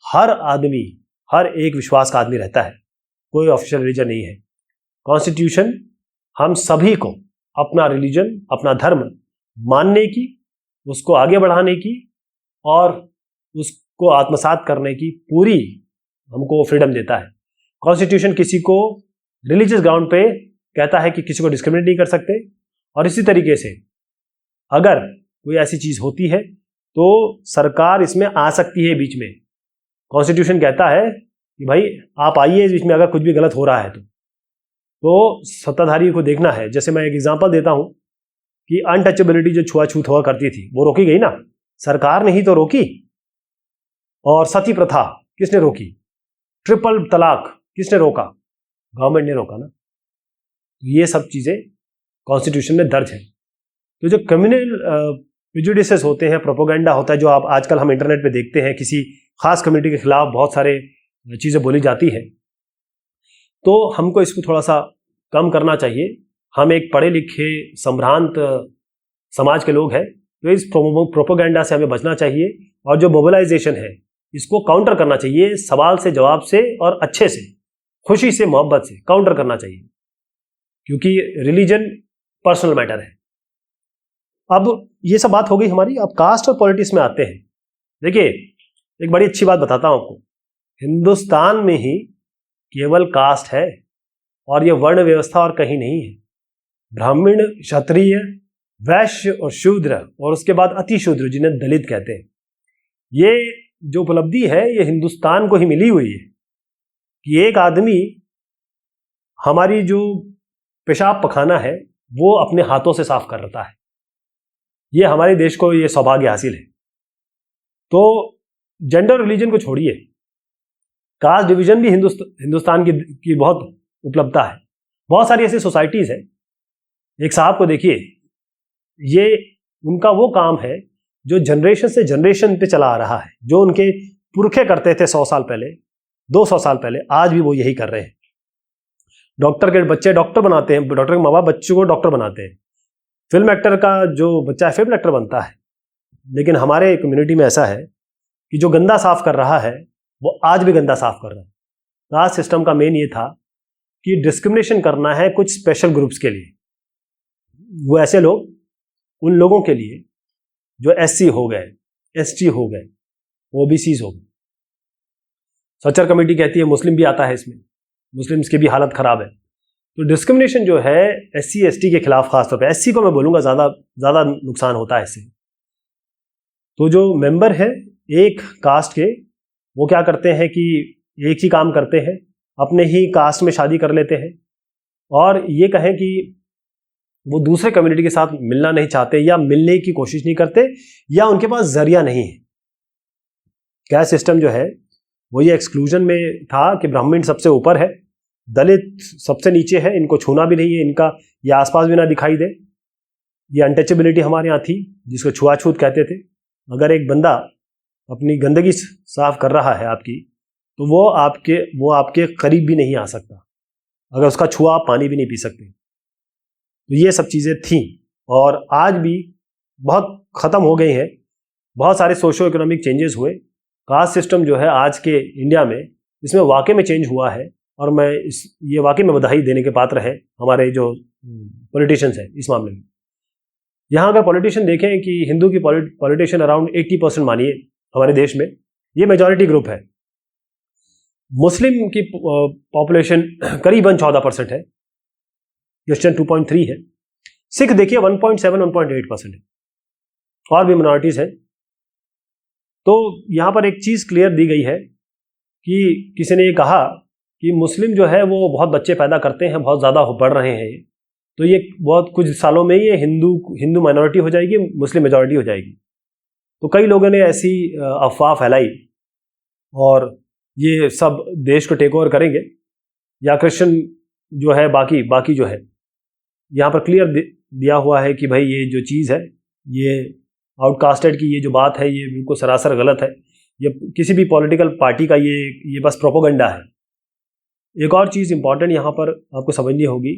हर आदमी, हर एक विश्वास का आदमी रहता है, कोई ऑफिशियल रिलीजन नहीं है। कॉन्स्टिट्यूशन हम सभी को अपना रिलीजन, अपना धर्म मानने की, उसको आगे बढ़ाने की और उसको आत्मसात करने की पूरी हमको फ्रीडम देता है। कॉन्स्टिट्यूशन किसी को रिलीजियस ग्राउंड पे कहता है कि किसी को डिस्क्रिमिनेट नहीं कर सकते। और इसी तरीके से अगर कोई ऐसी चीज होती है तो सरकार इसमें आ सकती है बीच में। कॉन्स्टिट्यूशन कहता है कि भाई आप आइए बीच में अगर कुछ भी गलत हो रहा है तो सत्ताधारी को देखना है। जैसे मैं एक एग्जांपल देता हूं कि अनटचेबिलिटी जो छुआछूत हुआ करती थी वो रोकी गई ना, सरकार ने ही तो रोकी। और सती प्रथा किसने रोकी? ट्रिपल तलाक किसने रोका? गवर्नमेंट ने रोका ना। ये सब चीजें कॉन्स्टिट्यूशन में दर्ज है। तो जो कम्युनल प्रेजुडिसेस होते हैं, प्रोपोगेंडा होता है, जो आप आजकल हम इंटरनेट पे देखते हैं, किसी खास कम्युनिटी के खिलाफ बहुत सारे चीजें बोली जाती है, तो हमको इसको थोड़ा सा कम करना चाहिए। हम एक पढ़े लिखे संभ्रांत समाज के लोग हैं, तो इस प्रोपोगेंडा से हमें बचना चाहिए और जो मोबिलाइजेशन है इसको काउंटर करना चाहिए, सवाल से, जवाब से और अच्छे से, खुशी से, मोहब्बत से काउंटर करना चाहिए, क्योंकि रिलीजन पर्सनल मैटर है। अब ये सब बात हो गई हमारी। अब कास्ट और पॉलिटिक्स में आते हैं। देखिए एक बड़ी अच्छी बात बताता हूं आपको, हिंदुस्तान में ही केवल कास्ट है और ये वर्ण व्यवस्था और कहीं नहीं है। ब्राह्मण, क्षत्रिय, वैश्य और शूद्र और उसके बाद अति शूद्र जिन्हें दलित कहते हैं, ये जो उपलब्धि है ये हिंदुस्तान को ही मिली हुई है कि एक आदमी हमारी जो पेशाब पखाना है वो अपने हाथों से साफ कर रहा है। ये हमारे देश को ये सौभाग्य हासिल है। तो जेंडर रिलीजन को छोड़िए, कास्ट डिवीजन भी हिंदुस्तान की बहुत उपलब्धता है। बहुत सारी ऐसी सोसाइटीज है। एक साहब को देखिए, ये उनका वो काम है जो जनरेशन से जनरेशन पे चला आ रहा है, जो उनके पुरखे करते थे 100 साल पहले, 200 साल पहले, आज भी वो यही कर रहे हैं। डॉक्टर के बच्चे डॉक्टर बनाते हैं, डॉक्टर के माँ बाप बच्चों को डॉक्टर बनाते हैं। फिल्म एक्टर का जो बच्चा है फिल्म एक्टर बनता है। लेकिन हमारे कम्युनिटी में ऐसा है कि जो गंदा साफ कर रहा है वो आज भी गंदा साफ कर रहा है। कास्ट सिस्टम का मेन ये था कि डिस्क्रिमिनेशन करना है कुछ स्पेशल ग्रुप्स के लिए। वो ऐसे लोग, उन लोगों के लिए जो SC हो गए, ST हो गए, OBCs हो गए। सच्चर कमेटी कहती है मुस्लिम भी आता है इसमें, मुस्लिम्स की भी हालत खराब है। तो डिस्क्रिमिनेशन जो है SC ST के खिलाफ, खासतौर पे SC को मैं बोलूँगा ज़्यादा नुकसान होता है इससे। तो जो मेंबर है एक कास्ट के, वो क्या करते हैं कि एक ही काम करते हैं, अपने ही कास्ट में शादी कर लेते हैं, और ये कहें कि वो दूसरे कम्युनिटी के साथ मिलना नहीं चाहते या मिलने की कोशिश नहीं करते, या उनके पास जरिया नहीं है। कैस्ट सिस्टम जो है वो ये एक्सक्लूजन में था कि ब्राह्मण सबसे ऊपर है, दलित सबसे नीचे है, इनको छूना भी नहीं है, इनका ये आसपास भी ना दिखाई दे। ये अनटचेबिलिटी हमारे यहाँ थी, जिसको छुआछूत कहते थे। अगर एक बंदा अपनी गंदगी साफ कर रहा है आपकी, तो वो आपके करीब भी नहीं आ सकता, अगर उसका छुआ आप पानी भी नहीं पी सकते। तो ये सब चीज़ें थी, और आज भी बहुत ख़त्म हो गई हैं। बहुत सारे सोशो इकोनॉमिक चेंजेस हुए। कास्ट सिस्टम जो है आज के इंडिया में, इसमें वाकई में चेंज हुआ है, और मैं ये वाकई में बधाई देने के पात्र है हमारे जो पॉलिटिशियंस हैं इस मामले में। यहाँ अगर पॉलिटिशियन देखें कि हिंदू की पॉलिटिशियन अराउंड 80% मानिए हमारे देश में, ये मेजॉरिटी ग्रुप है। मुस्लिम की पॉपुलेशन करीबन 14% है, क्रिश्चियन 2.3 है, सिख देखिए 1.7-1.8% है, और भी मिनॉरिटीज है। तो यहाँ पर एक चीज़ क्लियर दी गई है कि किसी ने ये कहा कि मुस्लिम जो है वो बहुत बच्चे पैदा करते हैं, बहुत ज़्यादा बढ़ रहे हैं, तो ये बहुत कुछ सालों में ये हिंदू माइनॉरिटी हो जाएगी, मुस्लिम मेजॉरिटी हो जाएगी। तो कई लोगों ने ऐसी अफवाह फैलाई, और ये सब देश को टेक ओवर करेंगे, या क्रिश्चियन जो है बाकी जो है, यहाँ पर क्लियर दिया हुआ है कि भाई ये जो चीज़ है, ये आउटकास्टेड की ये जो बात है, ये बिल्कुल सरासर गलत है। ये किसी भी पॉलिटिकल पार्टी का ये बस प्रोपोगंडा है। एक और चीज़ इंपॉर्टेंट यहाँ पर आपको समझनी होगी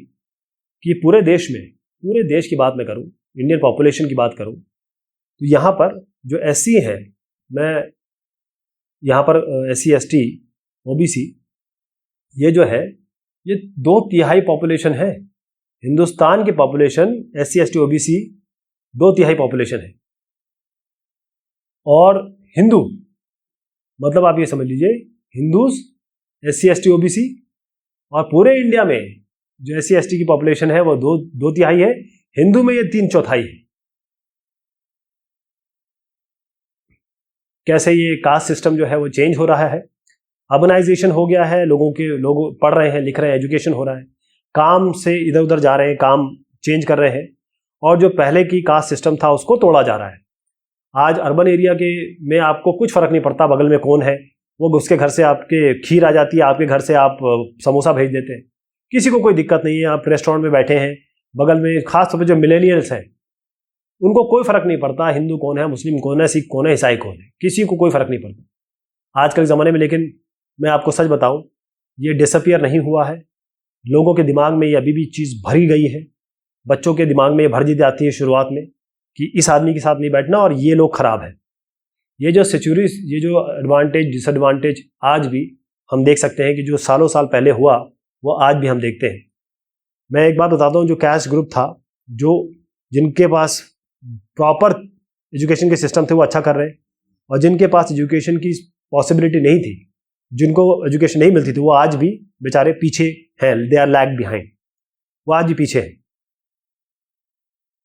कि पूरे देश की बात मैं करूँ, इंडियन पॉपुलेशन की बात करूँ, तो यहाँ पर जो SC है, मैं यहाँ पर SC ST OBC, ये जो है ये 2/3 पॉपुलेशन है। हिंदुस्तान की population SC ST OBC 2/3 population है। और हिंदू मतलब आप ये समझ लीजिए, हिंदूज SC ST OBC, और पूरे इंडिया में जो SC ST की पॉपुलेशन है वो 2/3 है, हिंदू में ये 3/4 है। कैसे ये कास्ट सिस्टम जो है वो चेंज हो रहा है, अर्बनाइजेशन हो गया है, लोग पढ़ रहे हैं, लिख रहे हैं, एजुकेशन हो रहा है, काम से इधर उधर जा रहे हैं, काम चेंज कर रहे हैं, और जो पहले की कास्ट सिस्टम था उसको तोड़ा जा रहा है। आज अर्बन एरिया में आपको कुछ फर्क नहीं पड़ता बगल में कौन है, वो उसके घर से आपके खीर आ जाती है, आपके घर से आप समोसा भेज देते हैं, किसी को कोई दिक्कत नहीं है। आप रेस्टोरेंट में बैठे हैं, बगल में खास तौर पर जो मिलेनियल्स हैं, उनको कोई फर्क नहीं पड़ता हिंदू कौन है, मुस्लिम कौन है, सिख कौन है, ईसाई कौन है, किसी को कोई फर्क नहीं पड़ता आजकल के ज़माने में। लेकिन मैं आपको सच बताऊं, ये डिसअपियर नहीं हुआ है। लोगों के दिमाग में ये अभी भी चीज़ भरी गई है, बच्चों के दिमाग में ये भर दी जाती है शुरुआत में कि इस आदमी के साथ नहीं बैठना, और ये लोग खराब है। ये जो एडवांटेज डिसएडवांटेज आज भी हम देख सकते हैं कि जो सालों साल पहले हुआ वो आज भी हम देखते हैं। मैं एक बात बताता हूँ, जो कैस्ट ग्रुप था, जिनके पास प्रॉपर एजुकेशन के सिस्टम थे वो अच्छा कर रहे हैं, और जिनके पास एजुकेशन की पॉसिबिलिटी नहीं थी, जिनको एजुकेशन नहीं मिलती थी, वो आज भी बेचारे पीछे हैं, दे आर लैग बिहाइंड, वो आज भी पीछे हैं।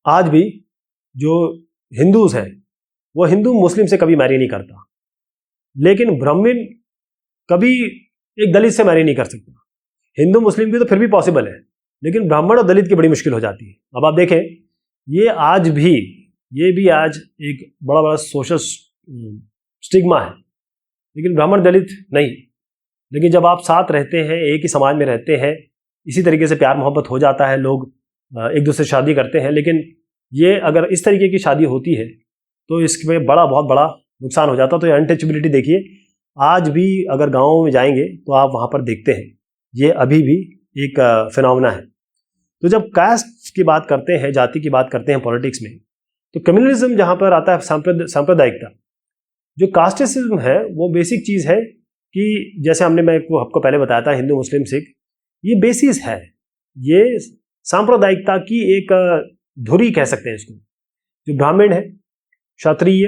आज भी जो हिंदूज हैं वो हिंदू मुस्लिम से कभी मैरी नहीं करता, लेकिन ब्राह्मण कभी एक दलित से मैरी नहीं कर सकता। हिंदू मुस्लिम की तो फिर भी पॉसिबल है, लेकिन ब्राह्मण और दलित की बड़ी मुश्किल हो जाती है। अब आप देखें, ये भी आज एक बड़ा सोशल स्टिग्मा है, लेकिन ब्राह्मण दलित नहीं। लेकिन जब आप साथ रहते हैं, एक ही समाज में रहते हैं, इसी तरीके से प्यार मोहब्बत हो जाता है, लोग एक दूसरे से शादी करते हैं। लेकिन ये अगर इस तरीके की शादी होती है तो इसमें बहुत बड़ा नुकसान हो जाता है। तो ये अनटचेबिलिटी देखिए, आज भी अगर गाँव में जाएंगे तो आप वहाँ पर देखते हैं, ये अभी भी एक फिनोमेना है। तो जब कास्ट की बात करते हैं, जाति की बात करते हैं पॉलिटिक्स में, तो कम्युनलिज्म जहाँ पर आता है, सांप्रदायिकता, जो कास्टिज्म है वो बेसिक चीज़ है कि जैसे मैं आपको पहले बताया था, हिंदू मुस्लिम सिख, ये बेसिस है, ये सांप्रदायिकता की एक धुरी कह सकते हैं इसको। जो ब्राह्मण है, क्षत्रिय,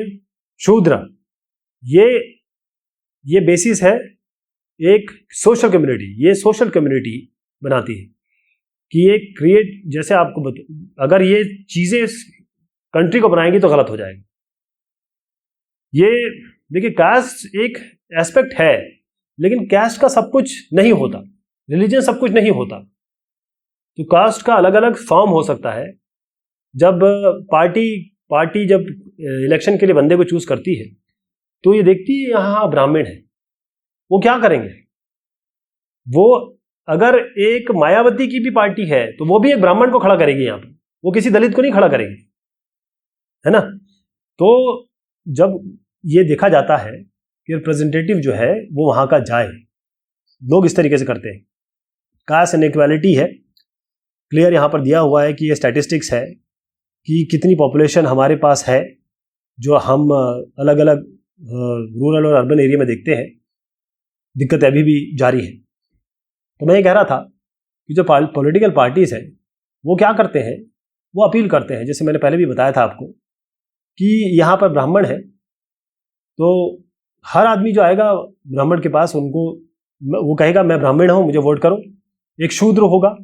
शूद्र, ये बेसिस है एक सोशल कम्युनिटी, ये सोशल कम्युनिटी बनाती है। कि ये क्रिएट, जैसे आपको अगर ये चीज़ें कंट्री को बनाएंगी तो गलत हो जाएगा। ये देखिए, कास्ट एक एस्पेक्ट है, लेकिन कास्ट का सब कुछ नहीं होता, रिलीजन सब कुछ नहीं होता। तो कास्ट का अलग अलग फॉर्म हो सकता है। जब पार्टी जब इलेक्शन के लिए बंदे को चूज करती है तो ये देखती है यहाँ ब्राह्मण है, वो क्या करेंगे? वो अगर एक मायावती की भी पार्टी है तो वो भी एक ब्राह्मण को खड़ा करेगी यहाँ पर, वो किसी दलित को नहीं खड़ा करेगी, है ना। तो जब ये देखा जाता है कि रिप्रेजेंटेटिव जो है वो वहां का जाए, लोग इस तरीके से करते हैं। कास्ट इनइक्वालिटी है, क्लियर यहाँ पर दिया हुआ है कि ये स्टैटिस्टिक्स है कि कितनी पॉपुलेशन हमारे पास है, जो हम अलग अलग रूरल और अर्बन एरिया में देखते हैं। दिक्कत अभी भी जारी है। तो मैं ये कह रहा था कि जो पॉलिटिकल पार्टीज हैं वो क्या करते हैं, वो अपील करते हैं, जैसे मैंने पहले भी बताया था आपको कि यहाँ पर ब्राह्मण है तो हर आदमी जो आएगा ब्राह्मण के पास, उनको वो कहेगा मैं ब्राह्मण हूँ, मुझे वोट करो। एक शूद्र होगा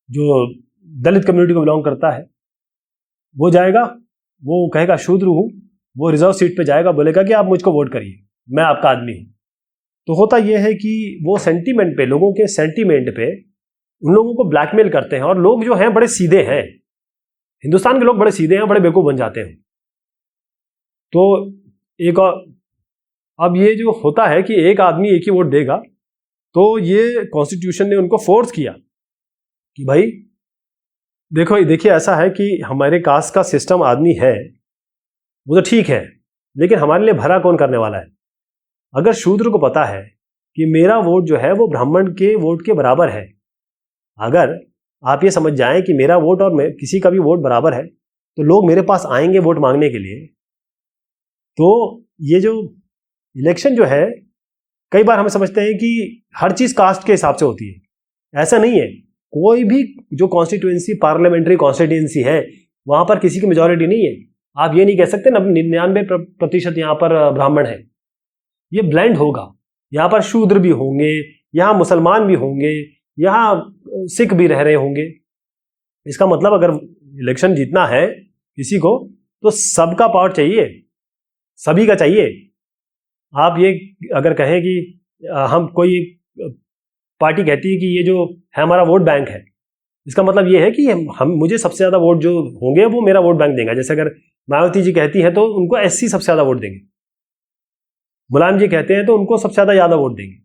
जो दलित कम्युनिटी को बिलोंग करता है, वो जाएगा, वो कहेगा शूद्र हूँ, वो रिजर्व सीट पे जाएगा, बोलेगा कि आप मुझको वोट करिए, मैं आपका आदमी हूँ। तो होता यह है कि वो सेंटीमेंट पे, लोगों के सेंटीमेंट पे उन लोगों को ब्लैकमेल करते हैं। और लोग जो हैं बड़े सीधे हैं, हिंदुस्तान के लोग बड़े सीधे हैं, बड़े बेवकूफ बन जाते हैं। तो एक और अब ये जो होता है कि एक आदमी एक ही वोट देगा, तो ये कॉन्स्टिट्यूशन ने उनको फोर्स किया कि भाई देखिए ऐसा है कि हमारे कास्ट का सिस्टम आदमी है वो तो ठीक है, लेकिन हमारे लिए भला कौन करने वाला है? अगर शूद्र को पता है कि मेरा वोट जो है वो ब्राह्मण के वोट के बराबर है, अगर आप ये समझ जाएं कि मेरा वोट और किसी का भी वोट बराबर है, तो लोग मेरे पास आएंगे वोट मांगने के लिए। तो ये जो इलेक्शन जो है, कई बार हम समझते हैं कि हर चीज कास्ट के हिसाब से होती है। ऐसा नहीं है। कोई भी जो कॉन्स्टिट्यूएंसी, पार्लियामेंट्री कॉन्स्टिट्यूएंसी है, वहां पर किसी की मेजोरिटी नहीं है। आप ये नहीं कह सकते 99% यहाँ पर ब्राह्मण है। ये ब्लेंड होगा, यहाँ पर शूद्र भी होंगे, यहाँ मुसलमान भी होंगे, यहाँ सिख भी रह रहे होंगे। इसका मतलब अगर इलेक्शन जीतना है किसी को, तो सबका पावर चाहिए, सभी का चाहिए। आप ये अगर कहें कि हम कोई पार्टी कहती है कि ये जो है हमारा वोट बैंक है, इसका मतलब ये है कि हम मुझे सबसे ज्यादा वोट जो होंगे वो मेरा वोट बैंक देगा। जैसे अगर मायावती जी कहती है तो उनको एससी सबसे ज्यादा वोट देंगे, मुलायम जी कहते हैं तो उनको सबसे ज्यादा वोट देंगे।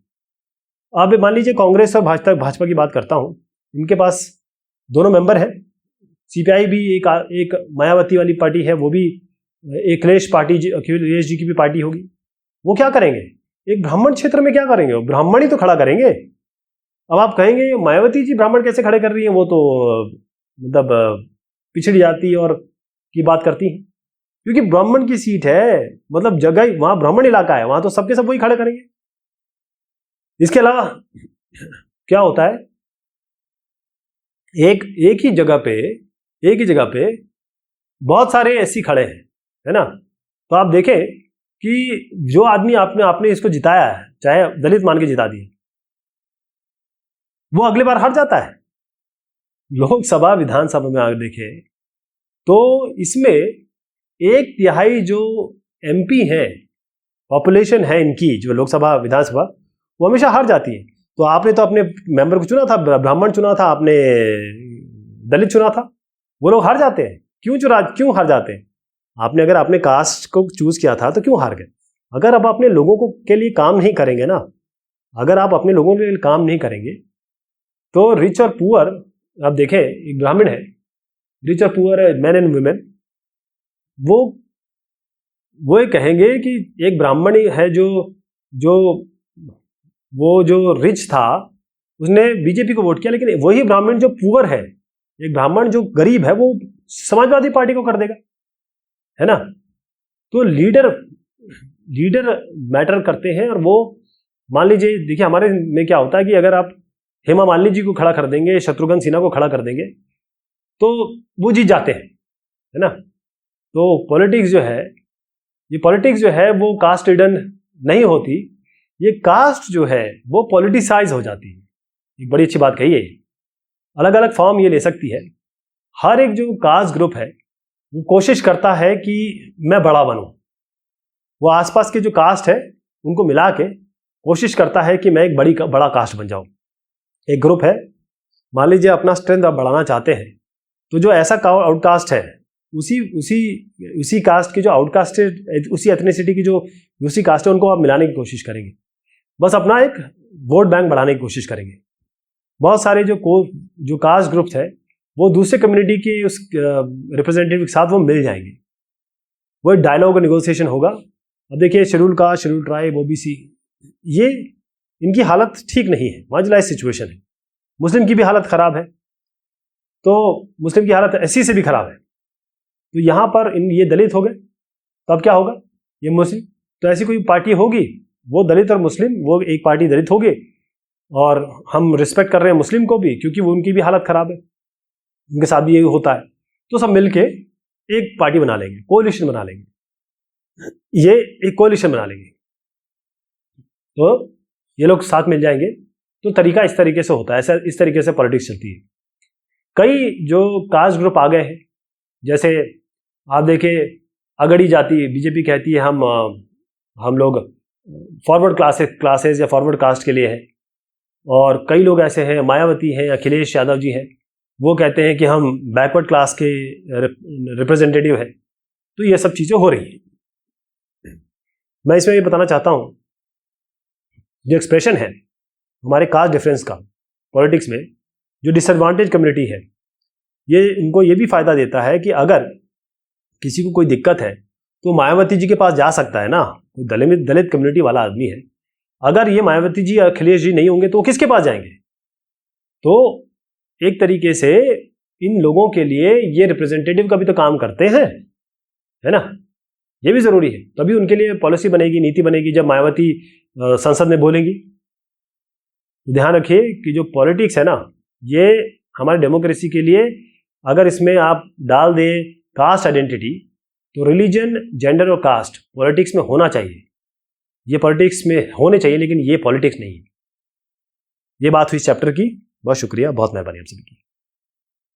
अब मान लीजिए कांग्रेस और भाजपा की बात करता हूं, इनके पास दोनों मेंबर है। सीपीआई भी एक मायावती वाली पार्टी है, वो भी अखिलेश जी की भी पार्टी होगी। वो क्या करेंगे? एक ब्राह्मण क्षेत्र में क्या करेंगे? वो ब्राह्मण ही तो खड़ा करेंगे। अब आप कहेंगे मायावती जी ब्राह्मण कैसे खड़े कर रही हैं, वो तो मतलब पिछड़ी जाति और की बात करती हैं, क्योंकि ब्राह्मण की सीट है, मतलब जगह वहां ब्राह्मण इलाका है, वहां तो सबके सब वही खड़े करेंगे। इसके अलावा क्या होता है, एक ही जगह पे बहुत सारे एससी खड़े हैं, है ना। तो आप देखें कि जो आदमी आपने इसको जिताया है, चाहे दलित मान के जिता दिए, वो अगली बार हार जाता है। लोकसभा विधानसभा में आगे देखें तो इसमें 1/3 जो एमपी हैं, पॉपुलेशन है इनकी, जो लोकसभा विधानसभा, वो हमेशा हार जाती है। तो आपने तो अपने मेंबर को चुना था, ब्राह्मण चुना था, आपने दलित चुना था, वो लोग हार जाते हैं। क्यों हार जाते हैं? आपने अगर अपने कास्ट को चूज किया था तो क्यों हार गए? अगर आप अपने लोगों को के लिए काम नहीं करेंगे ना, अगर आप अपने लोगों के लिए काम नहीं करेंगे तो रिच और पुअर, आप देखें एक ब्राह्मण है, रिच और पुअर है, मैन एंड वुमेन, वो ये कहेंगे कि एक ब्राह्मण ही है जो रिच था, उसने बीजेपी को वोट किया, लेकिन वही ब्राह्मण जो पुअर है, एक ब्राह्मण जो गरीब है, वो समाजवादी पार्टी को कर देगा, है ना। तो लीडर मैटर करते हैं। और वो मान लीजिए, देखिए हमारे में क्या होता है कि अगर आप हेमा मालिनी जी को खड़ा कर देंगे, शत्रुघ्न सिन्हा को खड़ा कर देंगे, तो वो जीत जाते हैं, है ना। तो पॉलिटिक्स जो है वो कास्ट रिडन नहीं होती, ये कास्ट जो है वो पॉलिटिसाइज हो जाती है। एक बड़ी अच्छी बात कही है। अलग अलग फॉर्म ये ले सकती है। हर एक जो कास्ट ग्रुप है वो कोशिश करता है कि मैं बड़ा बनूं, वो आसपास के जो कास्ट है उनको मिला के कोशिश करता है कि मैं एक बड़ा कास्ट बन जाऊं। एक ग्रुप है, मान लीजिए अपना स्ट्रेंथ आप बढ़ाना चाहते हैं, तो जो ऐसा आउटकास्ट है उसी कास्ट की जो आउटकास्ट है, उसी एथनिसिटी की जो दूसरी कास्ट है, उनको आप मिलाने की कोशिश करेंगे, बस अपना एक वोट बैंक बढ़ाने की कोशिश करेंगे। बहुत सारे जो कास्ट ग्रुप्स है वो दूसरे कम्युनिटी के उस रिप्रेजेंटेटिव के साथ वो मिल जाएंगे, वो एक डायलॉग और नेगोशिएशन होगा। अब देखिए schedule caste, schedule tribe, OBC, ये इनकी हालत ठीक नहीं है, मार्जिनलाइज सिचुएशन है। मुस्लिम की भी हालत खराब है, तो मुस्लिम की हालत एससी से भी खराब है। तो यहाँ पर ये दलित हो गए, तो अब क्या होगा, ये मुस्लिम, तो ऐसी कोई पार्टी होगी, वो दलित और मुस्लिम, वो एक पार्टी दलित होगी और हम रिस्पेक्ट कर रहे हैं मुस्लिम को भी क्योंकि वो उनकी भी हालत खराब है, उनके साथ भी ये होता है, तो सब मिलके एक पार्टी बना लेंगे, कोalition बना लेंगे, ये एक कोalition बना लेंगे, तो ये लोग साथ मिल जाएंगे। तो तरीका इस तरीके से होता है, ऐसा इस तरीके से पॉलिटिक्स चलती है। कई जो कास्ट ग्रुप आ गए हैं, जैसे आप देखिए अगड़ी जाति, बीजेपी कहती है हम लोग फॉरवर्ड क्लासेस या फॉरवर्ड कास्ट के लिए है, और कई लोग ऐसे हैं, मायावती हैं, अखिलेश यादव जी हैं, वो कहते हैं कि हम बैकवर्ड क्लास के रिप्रेजेंटेटिव हैं। तो ये सब चीज़ें हो रही हैं। मैं इसमें ये बताना चाहता हूँ, जो एक्सप्रेशन है हमारे कास्ट डिफरेंस का पॉलिटिक्स में, जो डिसएडवांटेज कम्युनिटी है, ये इनको ये भी फायदा देता है कि अगर किसी को कोई दिक्कत है तो मायावती जी के पास जा सकता है ना, कोई दलित कम्युनिटी वाला आदमी है, अगर ये मायावती जी, अखिलेश जी नहीं होंगे तो वो किसके पास जाएंगे? तो एक तरीके से इन लोगों के लिए ये रिप्रेजेंटेटिव का भी तो काम करते हैं, है ना, ये भी जरूरी है। तभी उनके लिए पॉलिसी बनेगी, नीति बनेगी, जब मायावती संसद में बोलेंगी। ध्यान रखिए कि जो पॉलिटिक्स है ना, ये हमारे डेमोक्रेसी के लिए, अगर इसमें आप डाल दें कास्ट आइडेंटिटी, तो रिलीजन, जेंडर और कास्ट पॉलिटिक्स में होना चाहिए, ये पॉलिटिक्स में होने चाहिए, लेकिन ये पॉलिटिक्स नहीं है। ये बात हुई इस चैप्टर की। बहुत शुक्रिया, बहुत मेहरबानी आप सभी की।